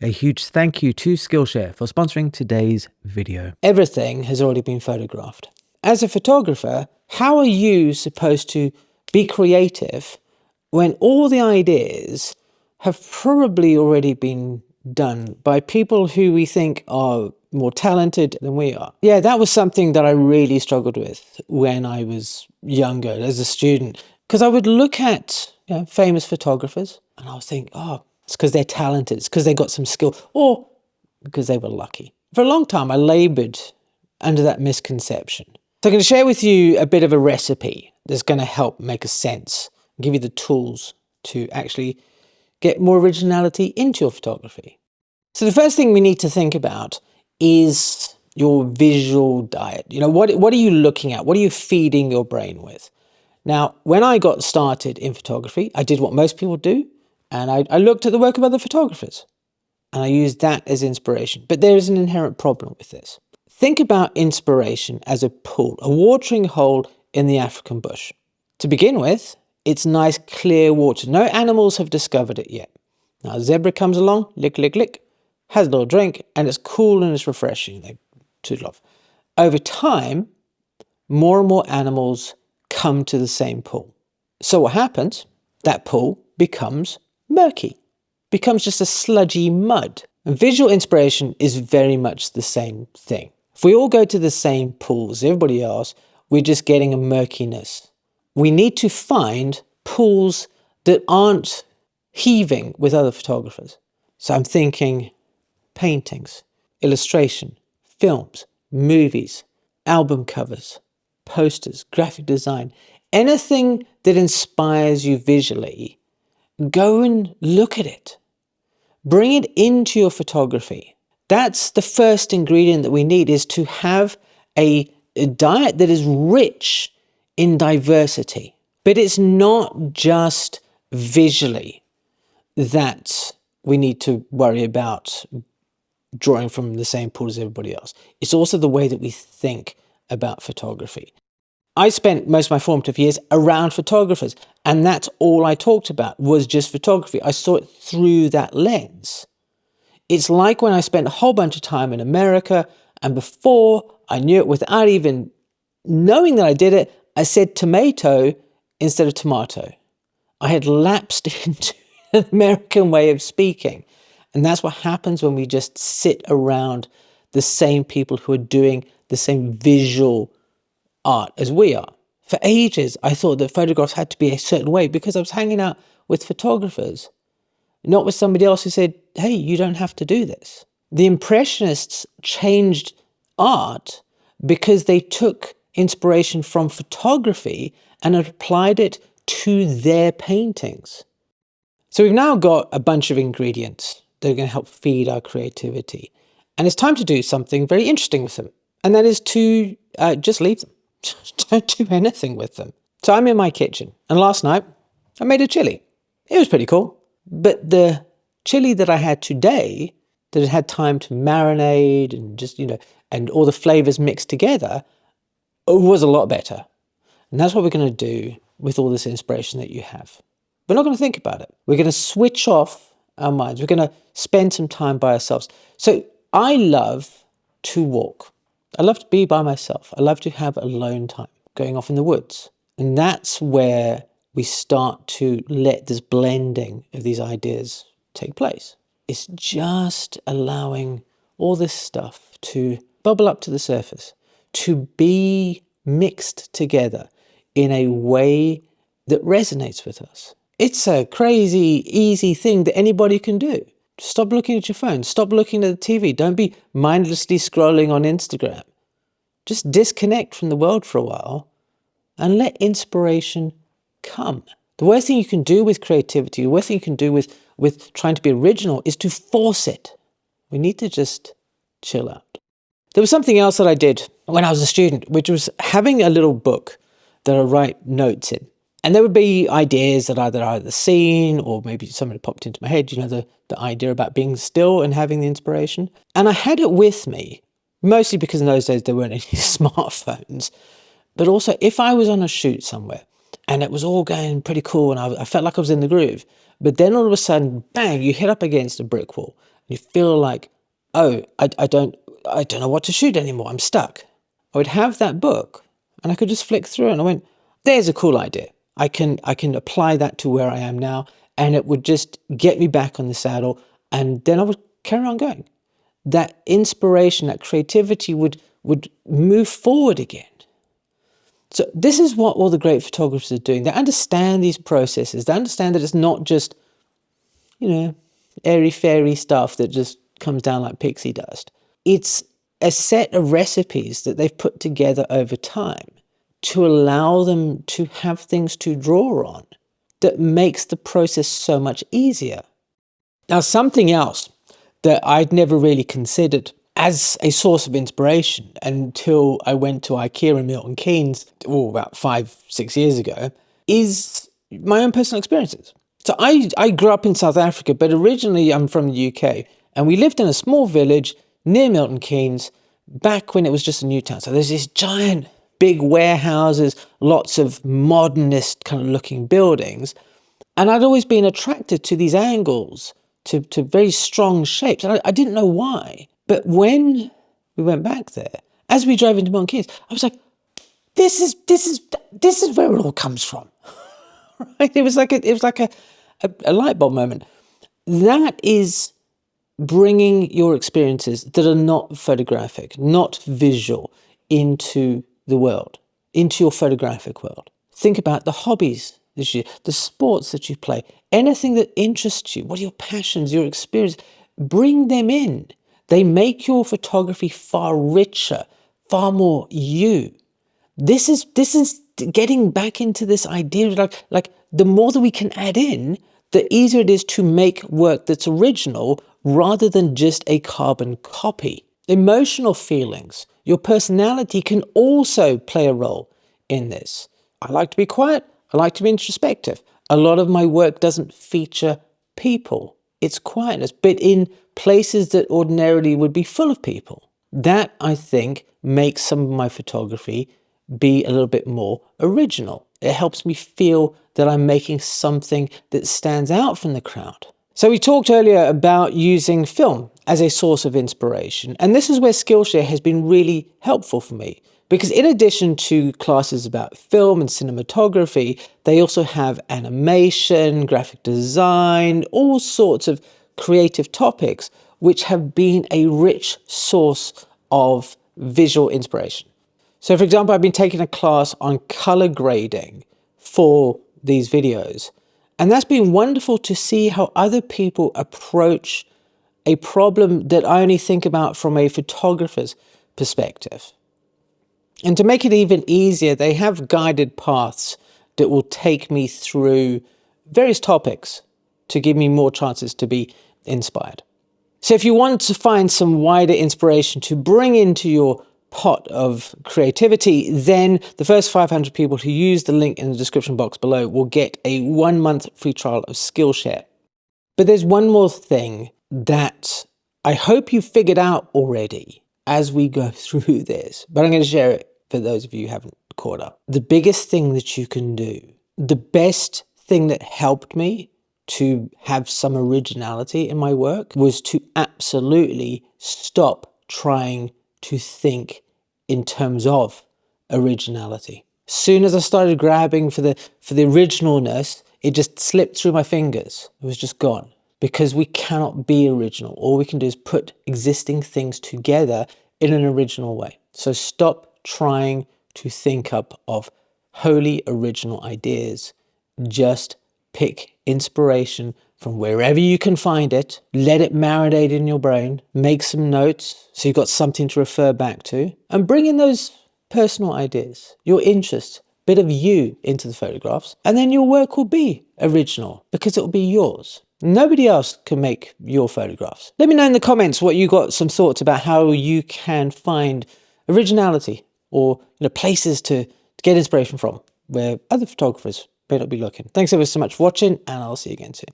A huge thank you to Skillshare for sponsoring today's video. Everything has already been photographed. As a photographer, how are you supposed to be creative when all the ideas have probably already been done by people who we think are more talented than we are? Yeah, that was something that I really struggled with when I was younger as a student, because I would look at famous photographers and I was thinking, oh, it's because they're talented, it's because they got some skill, or because they were lucky. For a long time, I labored under that misconception. So I'm going to share with you a bit of a recipe that's going to help make a sense, give you the tools to actually get more originality into your photography. So the first thing we need to think about is your visual diet. What are you looking at? What are you feeding your brain with? Now, when I got started in photography, I did what most people do, and I looked at the work of other photographers. And I use that as inspiration. But there is an inherent problem with this. Think about inspiration as a pool, a watering hole in the African bush. To begin with, it's nice, clear water. No animals have discovered it yet. Now, a zebra comes along, lick, lick, lick, has a little drink, and it's cool and it's refreshing. They tootle off. Over time, more and more animals come to the same pool. So what happens? That pool becomes murky. Becomes just a sludgy mud. And visual inspiration is very much the same thing. If we all go to the same pool as everybody else, we're just getting a murkiness. We need to find pools that aren't heaving with other photographers. So I'm thinking paintings, illustration, films, movies, album covers, posters, graphic design, anything that inspires you visually. Go and look at it. Bring it into your photography. That's the first ingredient that we need, is to have a diet that is rich in diversity. But it's not just visually that we need to worry about drawing from the same pool as everybody else. It's also the way that we think about photography. I spent most of my formative years around photographers, and that's all I talked about was just photography. I saw it through that lens. It's like when I spent a whole bunch of time in America, and before I knew it, without even knowing that I did it, I said tomato instead of tomato. I had lapsed into an American way of speaking. And that's what happens when we just sit around the same people who are doing the same visual art as we are. For ages, I thought that photographs had to be a certain way because I was hanging out with photographers, not with somebody else who said, hey, you don't have to do this. The Impressionists changed art because they took inspiration from photography and applied it to their paintings. So we've now got a bunch of ingredients that are going to help feed our creativity. And it's time to do something very interesting with them. And that is to just leave them. Don't do anything with them. So I'm in my kitchen, and last night I made a chili. It was pretty cool. But the chili that I had today, that had time to marinate and just, and all the flavors mixed together, was a lot better. And that's what we're going to do with all this inspiration that you have. We're not going to think about it. We're going to switch off our minds. We're going to spend some time by ourselves. So I love to walk. I love to be by myself. I love to have alone time, going off in the woods. And that's where we start to let this blending of these ideas take place. It's just allowing all this stuff to bubble up to the surface, to be mixed together in a way that resonates with us. It's a crazy, easy thing that anybody can do. Stop looking at your phone. Stop looking at the TV. Don't be mindlessly scrolling on Instagram. Just disconnect from the world for a while and let inspiration come. The worst thing you can do with creativity, the worst thing you can do with trying to be original is to force it. We need to just chill out. There was something else that I did when I was a student, which was having a little book that I write notes in. And there would be ideas that I'd either seen or maybe somebody popped into my head, the idea about being still and having the inspiration. And I had it with me, mostly because in those days there weren't any smartphones. But also if I was on a shoot somewhere and it was all going pretty cool and I felt like I was in the groove, but then all of a sudden, bang, you hit up against a brick wall You feel like, oh, I don't know what to shoot anymore. I'm stuck. I would have that book and I could just flick through it and I went, there's a cool idea. I can apply that to where I am now, and it would just get me back on the saddle, and then I would carry on going. That inspiration, that creativity would move forward again. So this is what all the great photographers are doing. They understand these processes. They understand that it's not just, airy-fairy stuff that just comes down like pixie dust. It's a set of recipes that they've put together over time to allow them to have things to draw on that makes the process so much easier. Now, something else that I'd never really considered as a source of inspiration until I went to IKEA in Milton Keynes, about 5-6 years ago, is my own personal experiences. So I grew up in South Africa, but originally I'm from the UK, and we lived in a small village near Milton Keynes back when it was just a new town. So there's these giant, big warehouses, lots of modernist kind of looking buildings. And I'd always been attracted to these angles, to very strong shapes. And I didn't know why. But when we went back there, as we drove into Milton Keynes, I was like, this is where it all comes from. Right? It was like a light bulb moment. That is bringing your experiences that are not photographic, not visual, into the world, into your photographic world. Think about the hobbies, the sports that you play, anything that interests you, what are your passions, your experience, bring them in. They make your photography far richer, far more you. This is getting back into this idea of like the more that we can add in, the easier it is to make work that's original rather than just a carbon copy. Emotional feelings, your personality can also play a role in this. I like to be quiet. I like to be introspective. A lot of my work doesn't feature people. It's quietness, but in places that ordinarily would be full of people. That, I think, makes some of my photography be a little bit more original. It helps me feel that I'm making something that stands out from the crowd. So we talked earlier about using film as a source of inspiration, and this is where Skillshare has been really helpful for me, because in addition to classes about film and cinematography, they also have animation, graphic design, all sorts of creative topics, which have been a rich source of visual inspiration. So for example, I've been taking a class on color grading for these videos, and that's been wonderful to see how other people approach a problem that I only think about from a photographer's perspective. And to make it even easier, they have guided paths that will take me through various topics to give me more chances to be inspired. So if you want to find some wider inspiration to bring into your pot of creativity, then the first 500 people who use the link in the description box below will get a 1-month free trial of Skillshare. But there's one more thing that I hope you figured out already as we go through this, but I'm going to share it for those of you who haven't caught up. The biggest thing that you can do, the best thing that helped me to have some originality in my work, was to absolutely stop trying to think in terms of originality. Soon as I started grabbing for the originalness, it just slipped through my fingers. It was just gone. Because we cannot be original. All we can do is put existing things together in an original way. So stop trying to think up of wholly original ideas. Just pick inspiration from wherever you can find it, let it marinate in your brain, make some notes so you've got something to refer back to, and bring in those personal ideas, your interests, bit of you into the photographs, and then your work will be original because it will be yours. Nobody else can make your photographs. Let me know in the comments what you got some thoughts about how you can find originality or places to get inspiration from where other photographers may not be looking. Thanks ever so much for watching, and I'll see you again soon.